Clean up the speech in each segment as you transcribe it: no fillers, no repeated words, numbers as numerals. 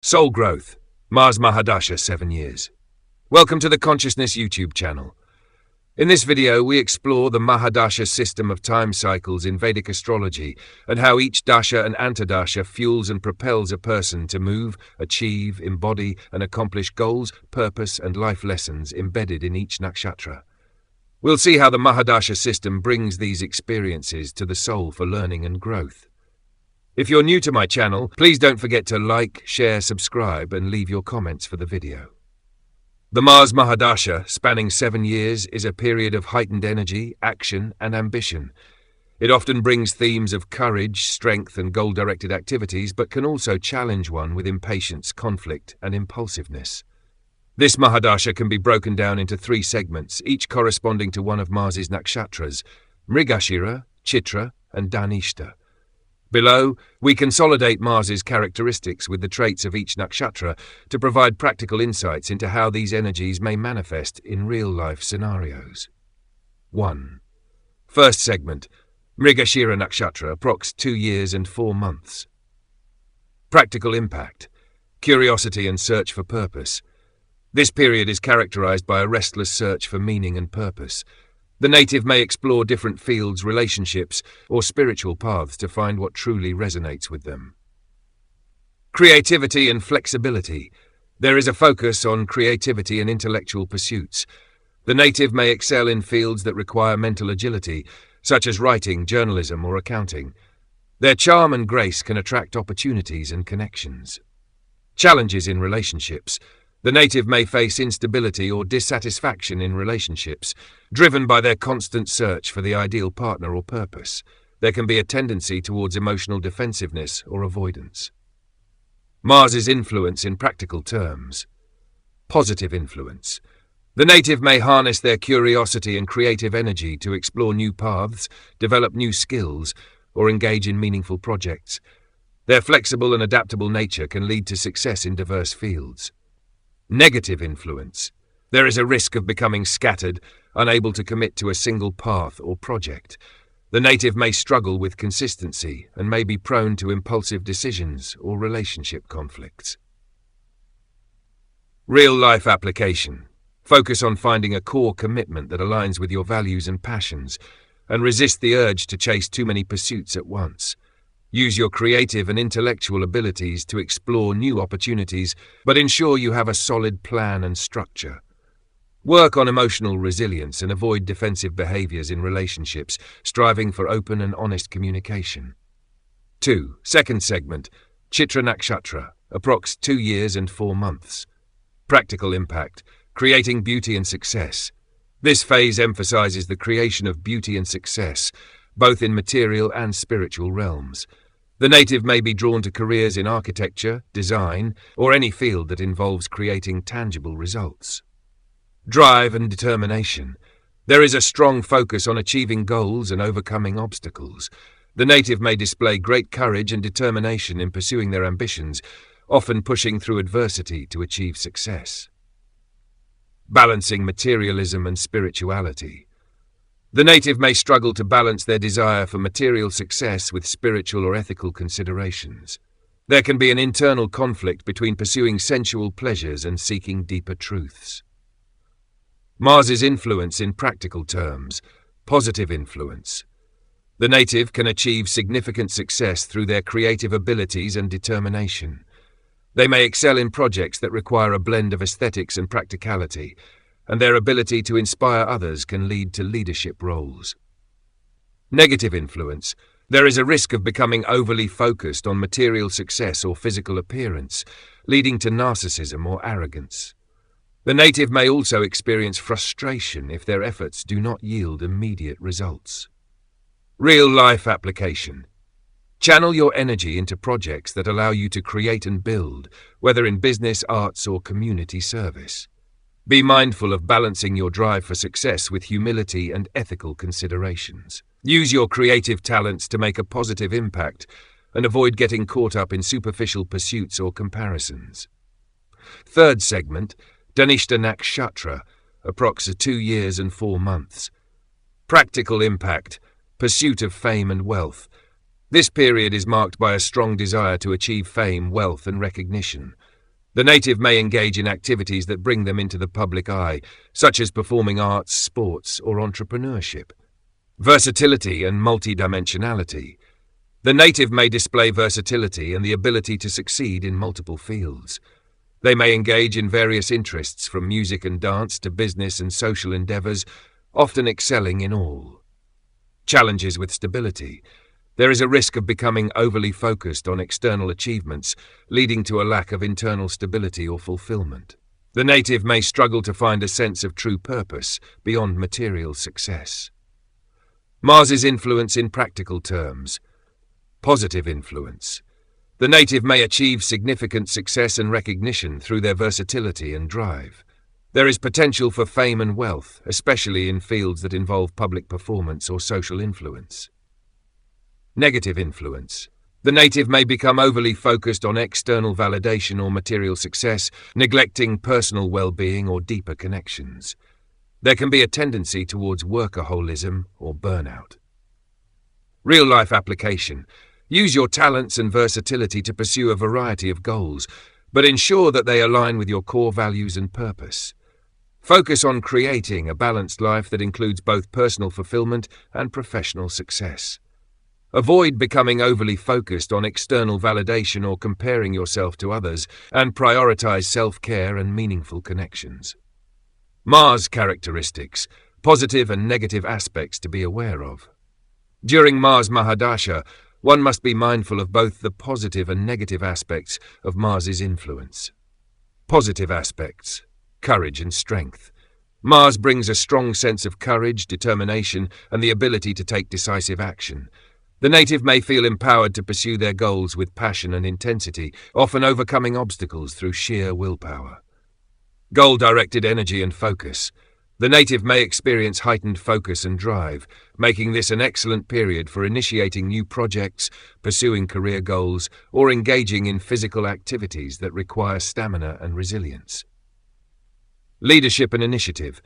Soul Growth, Mars Mahadasha 7 years. Welcome to the Consciousness YouTube channel. In this video, we explore the Mahadasha system of time cycles in Vedic astrology and how each dasha and antadasha fuels and propels a person to move, achieve, embody, and accomplish goals, purpose, and life lessons embedded in each nakshatra. We'll see how the Mahadasha system brings these experiences to the soul for learning and growth. If you're new to my channel, please don't forget to like, share, subscribe, and leave your comments for the video. The Mars Mahadasha, spanning 7 years, is a period of heightened energy, action, and ambition. It often brings themes of courage, strength, and goal-directed activities, but can also challenge one with impatience, conflict, and impulsiveness. This Mahadasha can be broken down into 3 segments, each corresponding to one of Mars's nakshatras: Mrigashira, Chitra, and Dhanishta. Below, we consolidate Mars's characteristics with the traits of each nakshatra to provide practical insights into how these energies may manifest in real-life scenarios. 1. First segment, Mrigashira Nakshatra, approx 2 years and 4 months. Practical impact, curiosity and search for purpose. This period is characterized by a restless search for meaning and purpose. The native may explore different fields, relationships, or spiritual paths to find what truly resonates with them. Creativity and flexibility. There is a focus on creativity and intellectual pursuits. The native may excel in fields that require mental agility, such as writing, journalism, or accounting. Their charm and grace can attract opportunities and connections. Challenges in relationships. The native may face instability or dissatisfaction in relationships, driven by their constant search for the ideal partner or purpose. There can be a tendency towards emotional defensiveness or avoidance. Mars's influence in practical terms. Positive influence. The native may harness their curiosity and creative energy to explore new paths, develop new skills, or engage in meaningful projects. Their flexible and adaptable nature can lead to success in diverse fields. Negative influence. There is a risk of becoming scattered, unable to commit to a single path or project. The native may struggle with consistency and may be prone to impulsive decisions or relationship conflicts. Real-life application. Focus on finding a core commitment that aligns with your values and passions, and resist the urge to chase too many pursuits at once. Use your creative and intellectual abilities to explore new opportunities, but ensure you have a solid plan and structure. Work on emotional resilience and avoid defensive behaviors in relationships, striving for open and honest communication. 2. Second segment, Chitra Nakshatra, approx 2 years and 4 months. Practical impact, creating beauty and success. This phase emphasizes the creation of beauty and success, both in material and spiritual realms. The native may be drawn to careers in architecture, design, or any field that involves creating tangible results. Drive and determination. There is a strong focus on achieving goals and overcoming obstacles. The native may display great courage and determination in pursuing their ambitions, often pushing through adversity to achieve success. Balancing materialism and spirituality. The native may struggle to balance their desire for material success with spiritual or ethical considerations. There can be an internal conflict between pursuing sensual pleasures and seeking deeper truths. Mars's influence in practical terms. Positive influence. The native can achieve significant success through their creative abilities and determination. They may excel in projects that require a blend of aesthetics and practicality, and their ability to inspire others can lead to leadership roles. Negative influence. There is a risk of becoming overly focused on material success or physical appearance, leading to narcissism or arrogance. The native may also experience frustration if their efforts do not yield immediate results. Real-life application. Channel your energy into projects that allow you to create and build, whether in business, arts, or community service. Be mindful of balancing your drive for success with humility and ethical considerations. Use your creative talents to make a positive impact and avoid getting caught up in superficial pursuits or comparisons. Third segment, Dhanishta Nakshatra, approx 2 years and 4 months. Practical impact, pursuit of fame and wealth. This period is marked by a strong desire to achieve fame, wealth, and recognition. The native may engage in activities that bring them into the public eye, such as performing arts, sports, or entrepreneurship. Versatility and multidimensionality. The native may display versatility and the ability to succeed in multiple fields. They may engage in various interests from music and dance to business and social endeavors, often excelling in all. Challenges with stability. There is a risk of becoming overly focused on external achievements, leading to a lack of internal stability or fulfillment. The native may struggle to find a sense of true purpose beyond material success. Mars's influence in practical terms. Positive influence. The native may achieve significant success and recognition through their versatility and drive. There is potential for fame and wealth, especially in fields that involve public performance or social influence. Negative influence. The native may become overly focused on external validation or material success, neglecting personal well-being or deeper connections. There can be a tendency towards workaholism or burnout. Real-life application. Use your talents and versatility to pursue a variety of goals, but ensure that they align with your core values and purpose. Focus on creating a balanced life that includes both personal fulfillment and professional success. Avoid becoming overly focused on external validation or comparing yourself to others, and prioritize self-care and meaningful connections. Mars characteristics, positive and negative aspects to be aware of. During Mars Mahadasha, one must be mindful of both the positive and negative aspects of Mars's influence. Positive aspects, courage and strength. Mars brings a strong sense of courage, determination, and the ability to take decisive action. The native may feel empowered to pursue their goals with passion and intensity, often overcoming obstacles through sheer willpower. Goal-directed energy and focus. The native may experience heightened focus and drive, making this an excellent period for initiating new projects, pursuing career goals, or engaging in physical activities that require stamina and resilience. Leadership and initiative.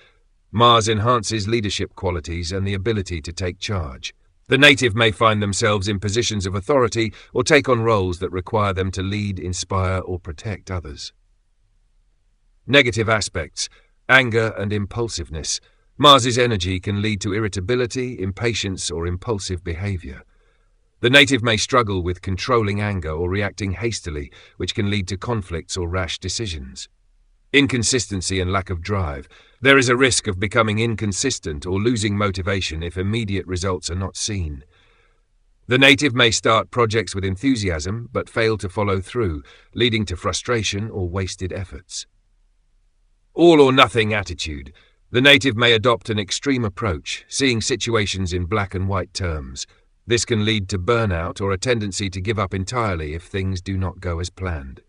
Mars enhances leadership qualities and the ability to take charge. The native may find themselves in positions of authority or take on roles that require them to lead, inspire, or protect others. Negative aspects, anger and impulsiveness. Mars's energy can lead to irritability, impatience, or impulsive behavior. The native may struggle with controlling anger or reacting hastily, which can lead to conflicts or rash decisions. Inconsistency and lack of drive. There is a risk of becoming inconsistent or losing motivation if immediate results are not seen. The native may start projects with enthusiasm but fail to follow through, leading to frustration or wasted efforts. All or nothing attitude. The native may adopt an extreme approach, seeing situations in black and white terms. This can lead to burnout or a tendency to give up entirely if things do not go as planned.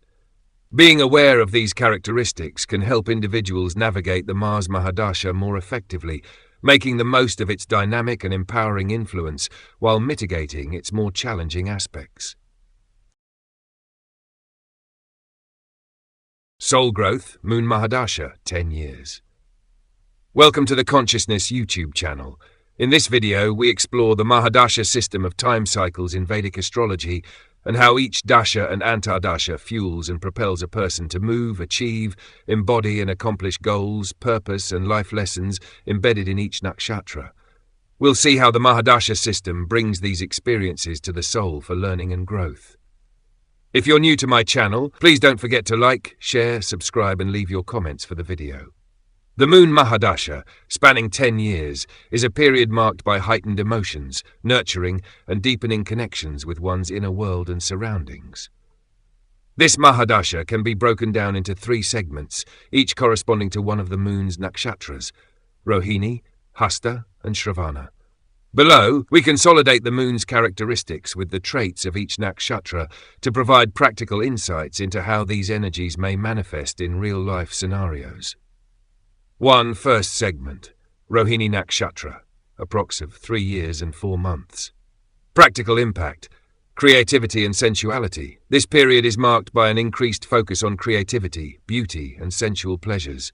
Being aware of these characteristics can help individuals navigate the Mars Mahadasha more effectively, making the most of its dynamic and empowering influence while mitigating its more challenging aspects. Soul Growth, Moon Mahadasha, 10 years. Welcome to the Consciousness YouTube channel. In this video, we explore the Mahadasha system of time cycles in Vedic astrology and how each dasha and antardasha fuels and propels a person to move, achieve, embody and accomplish goals, purpose and life lessons embedded in each nakshatra. We'll see how the Mahadasha system brings these experiences to the soul for learning and growth. If you're new to my channel, please don't forget to like, share, subscribe and leave your comments for the video. The Moon Mahadasha, spanning 10 years, is a period marked by heightened emotions, nurturing and deepening connections with one's inner world and surroundings. This Mahadasha can be broken down into 3 segments, each corresponding to one of the Moon's nakshatras, Rohini, Hasta and Shravana. Below, we consolidate the Moon's characteristics with the traits of each nakshatra to provide practical insights into how these energies may manifest in real-life scenarios. 1. First segment, Rohini Nakshatra, approx. 3 years and 4 months. Practical impact, creativity and sensuality. This period is marked by an increased focus on creativity, beauty and sensual pleasures.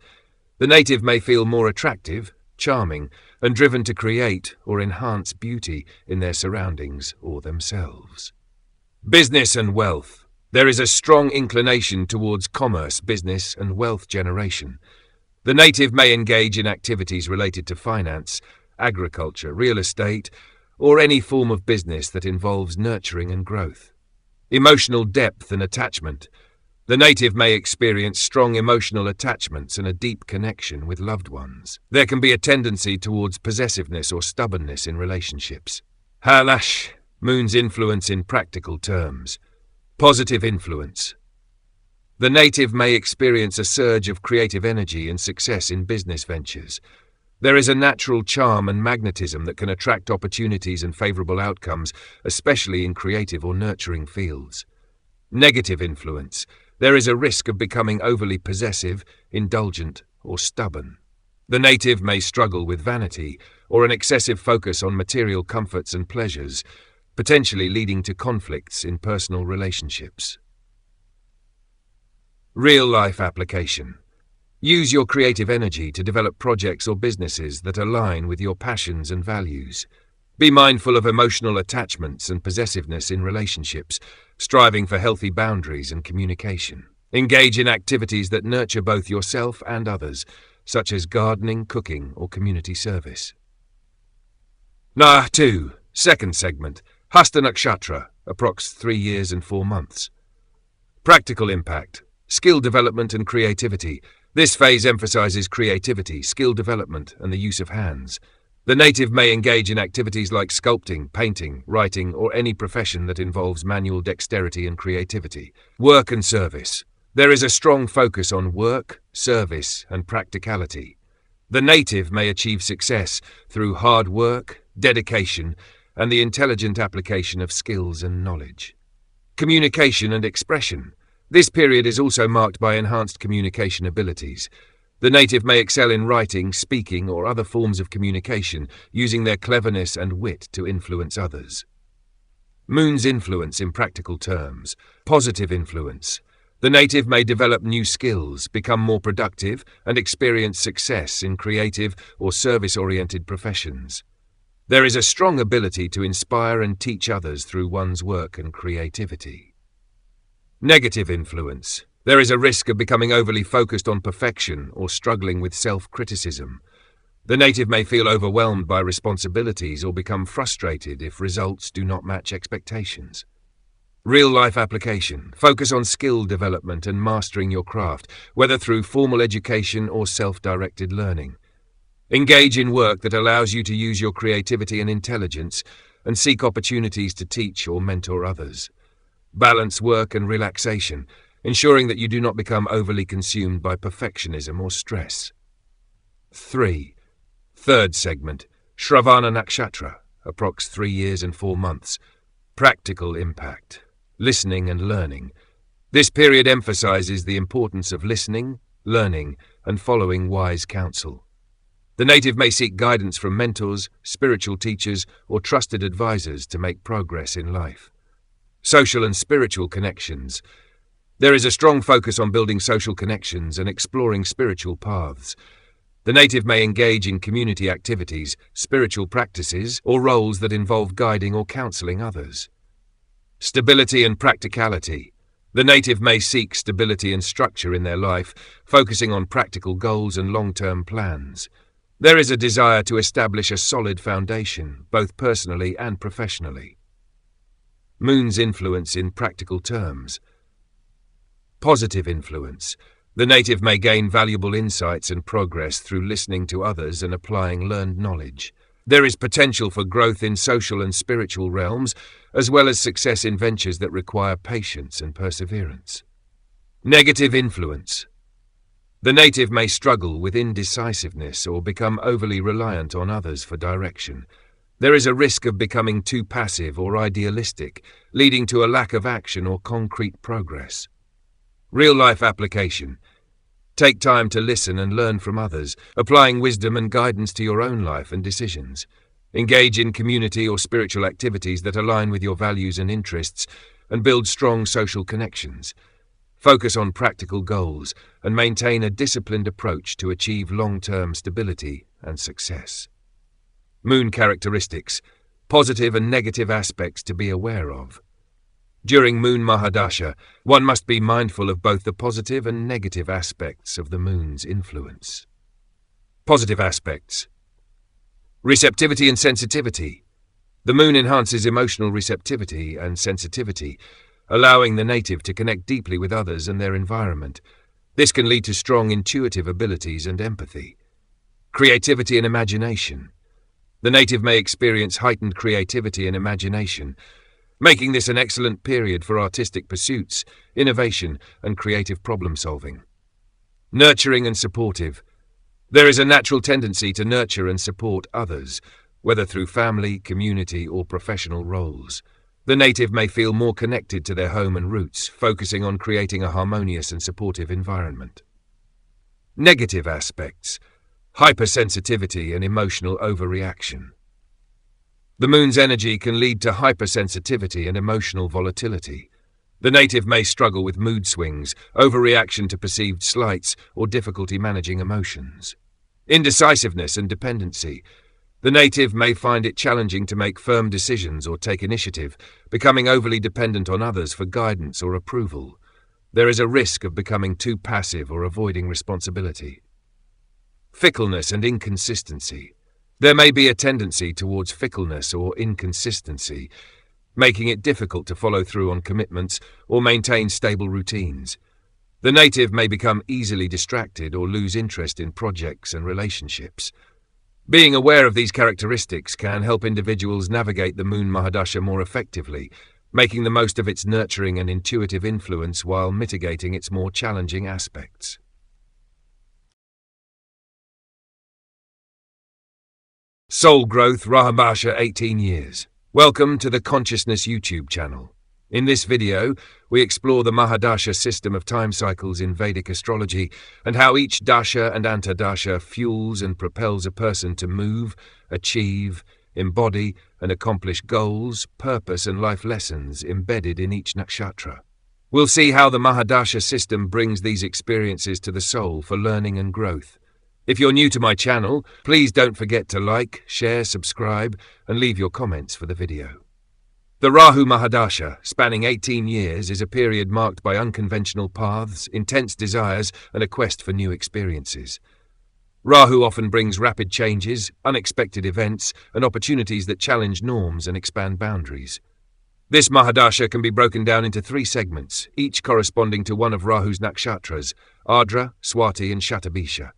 The native may feel more attractive, charming, and driven to create or enhance beauty in their surroundings or themselves. Business and wealth. There is a strong inclination towards commerce, business, and wealth generation. The native may engage in activities related to finance, agriculture, real estate, or any form of business that involves nurturing and growth. Emotional depth and attachment. The native may experience strong emotional attachments and a deep connection with loved ones. There can be a tendency towards possessiveness or stubbornness in relationships. Halash, Moon's influence in practical terms. Positive influence. The native may experience a surge of creative energy and success in business ventures. There is a natural charm and magnetism that can attract opportunities and favorable outcomes, especially in creative or nurturing fields. Negative influence. There is a risk of becoming overly possessive, indulgent, or stubborn. The native may struggle with vanity or an excessive focus on material comforts and pleasures, potentially leading to conflicts in personal relationships. Real-life application. Use your creative energy to develop projects or businesses that align with your passions and values. Be mindful of emotional attachments and possessiveness in relationships, striving for healthy boundaries and communication. Engage in activities that nurture both yourself and others, such as gardening, cooking, or community service. 2. Second segment. Hasta Nakshatra, approx 3 years and 4 months. Practical impact. Skill development and creativity. This phase emphasizes creativity, skill development, and the use of hands. The native may engage in activities like sculpting, painting, writing, or any profession that involves manual dexterity and creativity. Work and service. There is a strong focus on work, service, and practicality. The native may achieve success through hard work, dedication, and the intelligent application of skills and knowledge. Communication and expression. This period is also marked by enhanced communication abilities. The native may excel in writing, speaking, or other forms of communication, using their cleverness and wit to influence others. Moon's influence in practical terms. Positive influence. The native may develop new skills, become more productive, and experience success in creative or service-oriented professions. There is a strong ability to inspire and teach others through one's work and creativity. Negative influence. There is a risk of becoming overly focused on perfection or struggling with self-criticism. The native may feel overwhelmed by responsibilities or become frustrated if results do not match expectations. Real-life application. Focus on skill development and mastering your craft, whether through formal education or self-directed learning. Engage in work that allows you to use your creativity and intelligence, and seek opportunities to teach or mentor others. Balance work and relaxation, ensuring that you do not become overly consumed by perfectionism or stress. 3. Third segment. Shravana Nakshatra, approx 3 years and 4 months. Practical impact. Listening and learning. This period emphasizes the importance of listening, learning, and following wise counsel. The native may seek guidance from mentors, spiritual teachers, or trusted advisors to make progress in life. Social and spiritual connections. There is a strong focus on building social connections and exploring spiritual paths. The native may engage in community activities, spiritual practices, or roles that involve guiding or counseling others. Stability and practicality. The native may seek stability and structure in their life, focusing on practical goals and long-term plans. There is a desire to establish a solid foundation, both personally and professionally. Moon's influence in practical terms. Positive influence. The native may gain valuable insights and progress through listening to others and applying learned knowledge. There is potential for growth in social and spiritual realms, as well as success in ventures that require patience and perseverance. Negative influence. The native may struggle with indecisiveness or become overly reliant on others for direction. There is a risk of becoming too passive or idealistic, leading to a lack of action or concrete progress. Real-life application. Take time to listen and learn from others, applying wisdom and guidance to your own life and decisions. Engage in community or spiritual activities that align with your values and interests, and build strong social connections. Focus on practical goals and maintain a disciplined approach to achieve long-term stability and success. Moon characteristics. Positive and negative aspects to be aware of. During Moon Mahadasha, one must be mindful of both the positive and negative aspects of the moon's influence. Positive aspects. Receptivity and sensitivity. The moon enhances emotional receptivity and sensitivity, allowing the native to connect deeply with others and their environment. This can lead to strong intuitive abilities and empathy. Creativity and imagination. The native may experience heightened creativity and imagination, making this an excellent period for artistic pursuits, innovation, and creative problem-solving. Nurturing and supportive. There is a natural tendency to nurture and support others, whether through family, community, or professional roles. The native may feel more connected to their home and roots, focusing on creating a harmonious and supportive environment. Negative aspects. Hypersensitivity and emotional overreaction. The moon's energy can lead to hypersensitivity and emotional volatility. The native may struggle with mood swings, overreaction to perceived slights, or difficulty managing emotions. Indecisiveness and dependency. The native may find it challenging to make firm decisions or take initiative, becoming overly dependent on others for guidance or approval. There is a risk of becoming too passive or avoiding responsibility. Fickleness and inconsistency. There may be a tendency towards fickleness or inconsistency, making it difficult to follow through on commitments or maintain stable routines. The native may become easily distracted or lose interest in projects and relationships. Being aware of these characteristics can help individuals navigate the Moon Mahadasha more effectively, making the most of its nurturing and intuitive influence while mitigating its more challenging aspects. Soul Growth Rahu Mahadasha 18 years. Welcome to the Consciousness YouTube channel. In this video, we explore the Mahadasha system of time cycles in Vedic astrology and how each dasha and antardasha fuels and propels a person to move, achieve, embody, and accomplish goals, purpose, and life lessons embedded in each nakshatra. We'll see how the Mahadasha system brings these experiences to the soul for learning and growth. If you're new to my channel, please don't forget to like, share, subscribe, and leave your comments for the video. The Rahu Mahadasha, spanning 18 years, is a period marked by unconventional paths, intense desires, and a quest for new experiences. Rahu often brings rapid changes, unexpected events, and opportunities that challenge norms and expand boundaries. This Mahadasha can be broken down into 3 segments, each corresponding to one of Rahu's nakshatras, Ardra, Swati, and Shatabisha.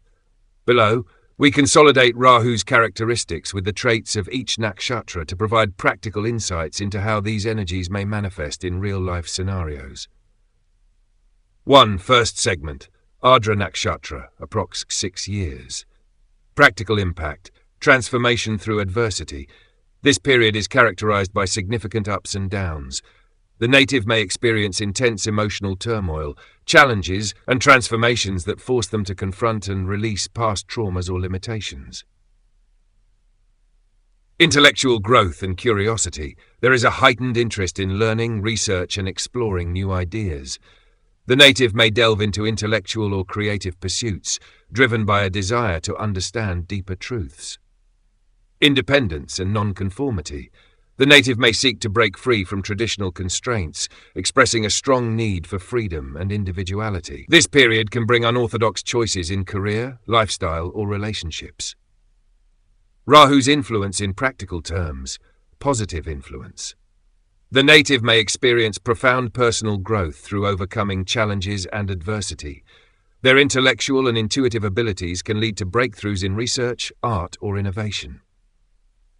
Below, we consolidate Rahu's characteristics with the traits of each nakshatra to provide practical insights into how these energies may manifest in real-life scenarios. 1. First segment, Ardra Nakshatra, approx. 6 years. Practical impact, transformation through adversity. This period is characterized by significant ups and downs. The native may experience intense emotional turmoil, challenges, and transformations that force them to confront and release past traumas or limitations. Intellectual growth and curiosity. There is a heightened interest in learning, research, and exploring new ideas. The native may delve into intellectual or creative pursuits, driven by a desire to understand deeper truths. Independence and nonconformity. The native may seek to break free from traditional constraints, expressing a strong need for freedom and individuality. This period can bring unorthodox choices in career, lifestyle, or relationships. Rahu's influence in practical terms, positive influence. The native may experience profound personal growth through overcoming challenges and adversity. Their intellectual and intuitive abilities can lead to breakthroughs in research, art, or innovation.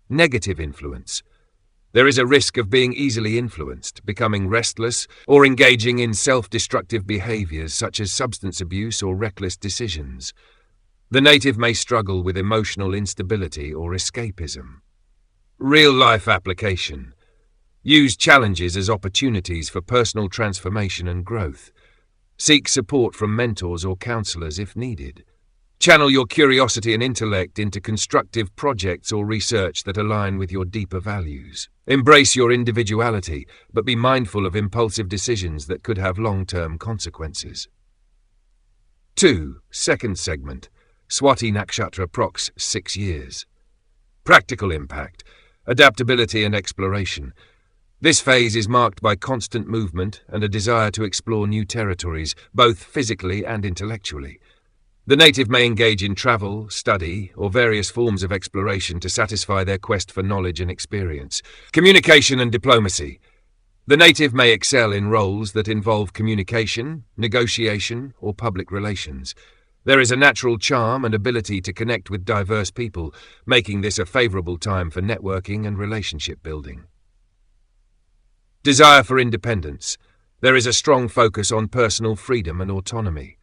Negative influence. There is a risk of being easily influenced, becoming restless, or engaging in self-destructive behaviors such as substance abuse or reckless decisions. The native may struggle with emotional instability or escapism. Real-life application. Use challenges as opportunities for personal transformation and growth. Seek support from mentors or counselors if needed. Channel your curiosity and intellect into constructive projects or research that align with your deeper values. Embrace your individuality, but be mindful of impulsive decisions that could have long-term consequences. 2. Second segment, Swati Nakshatra approx. 6 years. Practical impact, adaptability and exploration. This phase is marked by constant movement and a desire to explore new territories, both physically and intellectually. The native may engage in travel, study, or various forms of exploration to satisfy their quest for knowledge and experience. Communication and diplomacy. The native may excel in roles that involve communication, negotiation, or public relations. There is a natural charm and ability to connect with diverse people, making this a favorable time for networking and relationship building. Desire for independence. There is a strong focus on personal freedom and autonomy.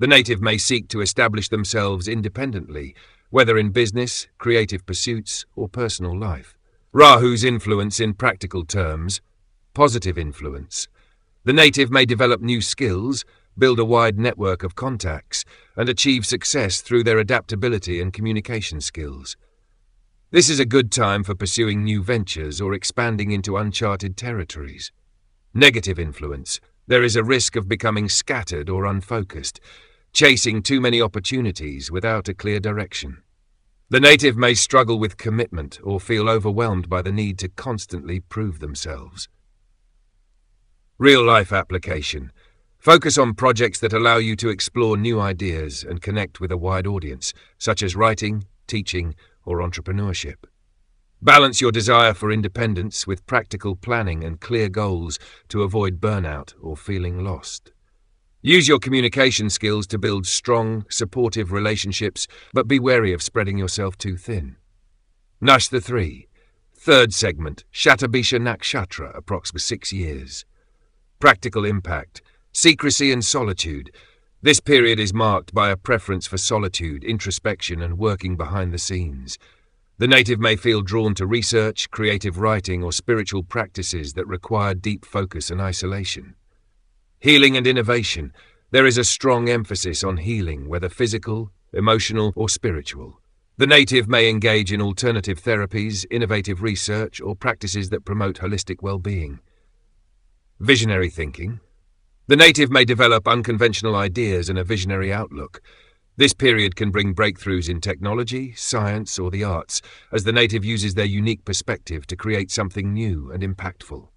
The native may seek to establish themselves independently, whether in business, creative pursuits, or personal life. Rahu's influence in practical terms. Positive influence. The native may develop new skills, build a wide network of contacts, and achieve success through their adaptability and communication skills. This is a good time for pursuing new ventures or expanding into uncharted territories. Negative influence. There is a risk of becoming scattered or unfocused, chasing too many opportunities without a clear direction. The native may struggle with commitment or feel overwhelmed by the need to constantly prove themselves. Real-life application. Focus on projects that allow you to explore new ideas and connect with a wide audience, such as writing, teaching, or entrepreneurship. Balance your desire for independence with practical planning and clear goals to avoid burnout or feeling lost. Use your communication skills to build strong, supportive relationships, but be wary of spreading yourself too thin. Hasta 3. Third segment, Mahadasha Nakshatra, approximately 6 years. Practical impact. Secrecy and solitude. This period is marked by a preference for solitude, introspection, and working behind the scenes. The native may feel drawn to research, creative writing, or spiritual practices that require deep focus and isolation. Healing and innovation. There is a strong emphasis on healing, whether physical, emotional, or spiritual. The native may engage in alternative therapies, innovative research, or practices that promote holistic well-being. Visionary thinking. The native may develop unconventional ideas and a visionary outlook. This period can bring breakthroughs in technology, science, or the arts, as the native uses their unique perspective to create something new and impactful.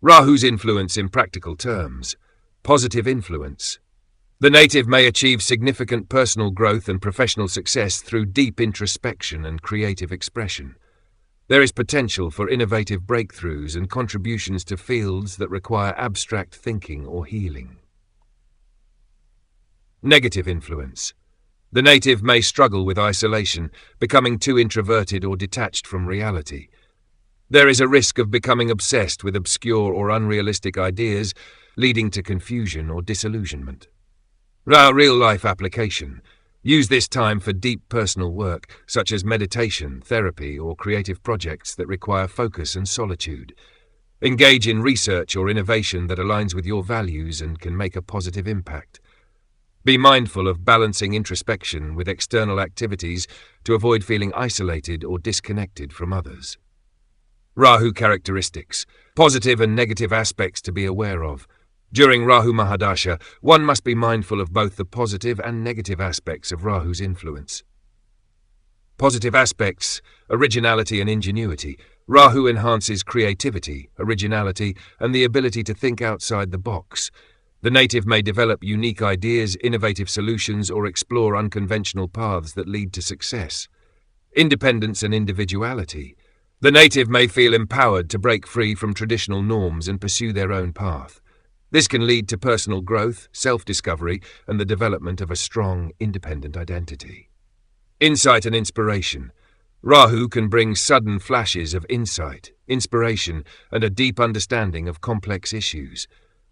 Rahu's influence in practical terms. Positive influence. The native may achieve significant personal growth and professional success through deep introspection and creative expression. There is potential for innovative breakthroughs and contributions to fields that require abstract thinking or healing. Negative influence. The native may struggle with isolation, becoming too introverted or detached from reality. There is a risk of becoming obsessed with obscure or unrealistic ideas, leading to confusion or disillusionment. Real-life application. Use this time for deep personal work, such as meditation, therapy, or creative projects that require focus and solitude. Engage in research or innovation that aligns with your values and can make a positive impact. Be mindful of balancing introspection with external activities to avoid feeling isolated or disconnected from others. Rahu characteristics. Positive and negative aspects to be aware of. During Rahu Mahadasha, one must be mindful of both the positive and negative aspects of Rahu's influence. Positive aspects: originality and ingenuity. Rahu enhances creativity, originality, and the ability to think outside the box. The native may develop unique ideas, innovative solutions, or explore unconventional paths that lead to success. Independence and individuality. The native may feel empowered to break free from traditional norms and pursue their own path. This can lead to personal growth, self-discovery, and the development of a strong, independent identity. Insight and inspiration. Rahu can bring sudden flashes of insight, inspiration, and a deep understanding of complex issues.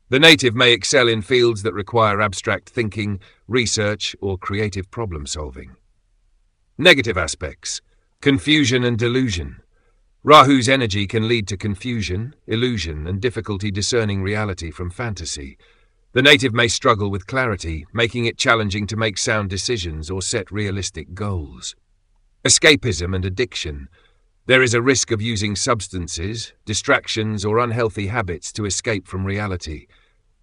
The native may excel in fields that require abstract thinking, research, or creative problem-solving. Negative aspects: confusion and delusion. Rahu's energy can lead to confusion, illusion, and difficulty discerning reality from fantasy. The native may struggle with clarity, making it challenging to make sound decisions or set realistic goals. Escapism and addiction. There is a risk of using substances, distractions, or unhealthy habits to escape from reality.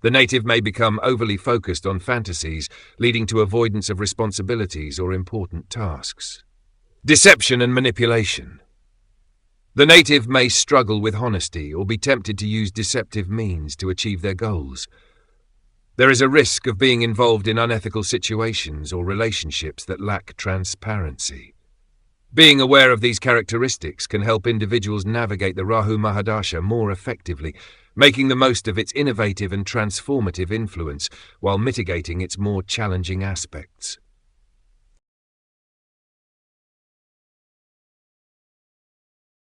The native may become overly focused on fantasies, leading to avoidance of responsibilities or important tasks. Deception and manipulation. The native may struggle with honesty or be tempted to use deceptive means to achieve their goals. There is a risk of being involved in unethical situations or relationships that lack transparency. Being aware of these characteristics can help individuals navigate the Rahu Mahadasha more effectively, making the most of its innovative and transformative influence while mitigating its more challenging aspects.